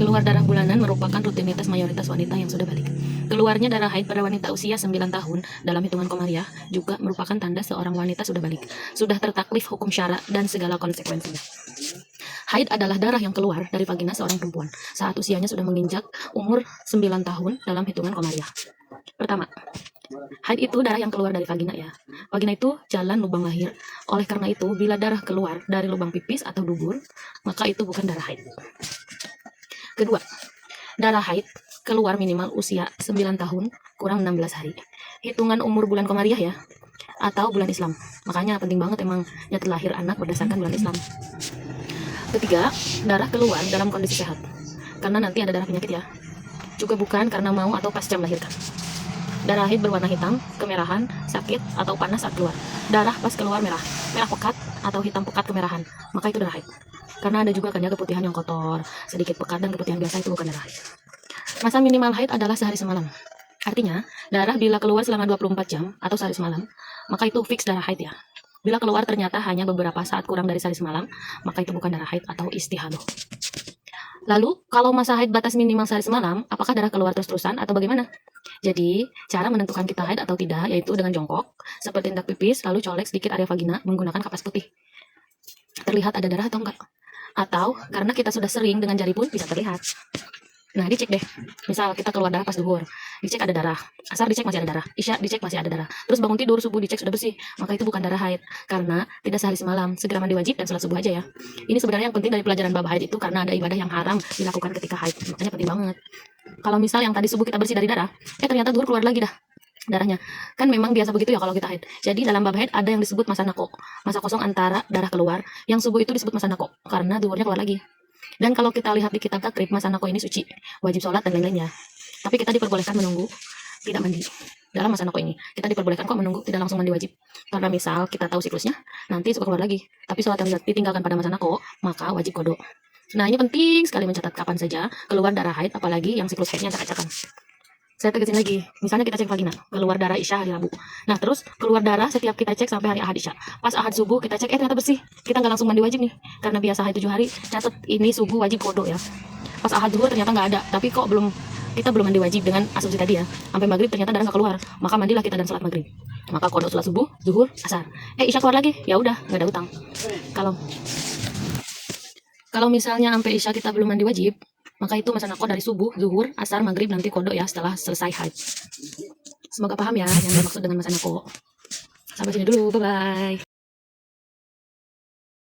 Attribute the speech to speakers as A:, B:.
A: Keluar darah bulanan merupakan rutinitas mayoritas wanita yang sudah balik. Keluarnya darah haid pada wanita usia 9 tahun dalam hitungan komariah juga merupakan tanda seorang wanita sudah balik, sudah tertaklif hukum syara dan segala konsekuensinya. Haid adalah darah yang keluar dari vagina seorang perempuan saat usianya sudah menginjak umur 9 tahun dalam hitungan komariah. Pertama, haid itu darah yang keluar dari vagina ya. Vagina itu jalan lubang lahir. Oleh karena itu, bila darah keluar dari lubang pipis atau dubur, maka itu bukan darah haid. Kedua, darah haid keluar minimal usia 9 tahun kurang 16 hari. Hitungan umur bulan komariah ya, atau bulan Islam. Makanya penting banget emang nyatet lahir anak berdasarkan bulan Islam. Ketiga, darah keluar dalam kondisi sehat. Karena nanti ada darah penyakit ya. Juga bukan karena mau atau pasca melahirkan. Darah haid berwarna hitam, kemerahan, sakit, atau panas saat keluar. Darah pas keluar merah pekat atau hitam pekat kemerahan, maka itu darah haid. Karena ada juga kan ya keputihan yang kotor, sedikit pekat dan keputihan biasa itu bukan darah haid. Masa minimal haid adalah sehari semalam. Artinya, darah bila keluar selama 24 jam atau sehari semalam, maka itu fix darah haid ya. Bila keluar ternyata hanya beberapa saat kurang dari sehari semalam, maka itu bukan darah haid atau istihadah. Lalu, kalau masa haid batas minimal sehari semalam, apakah darah keluar terus-terusan atau bagaimana? Jadi, cara menentukan kita haid atau tidak yaitu dengan jongkok, seperti hendak pipis, lalu colek sedikit area vagina menggunakan kapas putih. Terlihat ada darah atau enggak? Atau karena kita sudah sering dengan jari pun bisa terlihat. Nah, dicek deh. Misal kita keluar darah pas duhur, dicek ada darah. Asar dicek masih ada darah. Isya dicek masih ada darah. Terus bangun tidur, subuh dicek sudah bersih. Maka itu bukan darah haid. Karena tidak sehari semalam. Segera mandi wajib dan sholat subuh aja ya. Ini sebenarnya yang penting dari pelajaran bab haid itu karena ada ibadah yang haram dilakukan ketika haid. Makanya penting banget. Kalau misal yang tadi subuh kita bersih dari darah, ternyata duhur keluar lagi dah darahnya. Kan memang biasa begitu ya kalau kita haid. Jadi dalam bab haid ada yang disebut masa nako. Masa kosong antara darah keluar. Yang subuh itu disebut masa nako. Karena duhurnya keluar lagi. Dan kalau kita lihat di kitab takrib, masa nako ini suci, wajib sholat dan lain-lainnya. Tapi kita diperbolehkan menunggu tidak mandi dalam masa nako ini. Kita diperbolehkan kok menunggu tidak langsung mandi wajib. Karena misal kita tahu siklusnya, nanti suka keluar lagi. Tapi sholat yang ditinggalkan pada masa nako, maka wajib kodok. Nah ini penting sekali mencatat kapan saja keluar darah haid, apalagi yang siklus haidnya acak-acakan. Saya tegasin lagi, misalnya kita cek vagina, keluar darah Isya hari Rabu. Nah terus keluar darah setiap kita cek sampai hari Ahad Isya. Pas Ahad subuh kita cek, ternyata bersih. Kita nggak langsung mandi wajib nih, karena biasa haid 7 hari. Catat ini subuh wajib kodok ya. Pas Ahad zuhur ternyata nggak ada, tapi kok kita belum mandi wajib dengan asumsi tadi ya. Sampai maghrib ternyata darah nggak keluar, maka mandilah kita dan sholat maghrib. Maka kodok sholat subuh, zuhur, asar. Isya keluar lagi, ya udah nggak ada utang. Kalau misalnya sampai Isya kita belum mandi wajib, maka itu masa nako dari subuh, zuhur, asar, maghrib, nanti kodok ya setelah selesai haid. Semoga paham ya yang dimaksud dengan masa nako. Sampai sini dulu, bye-bye.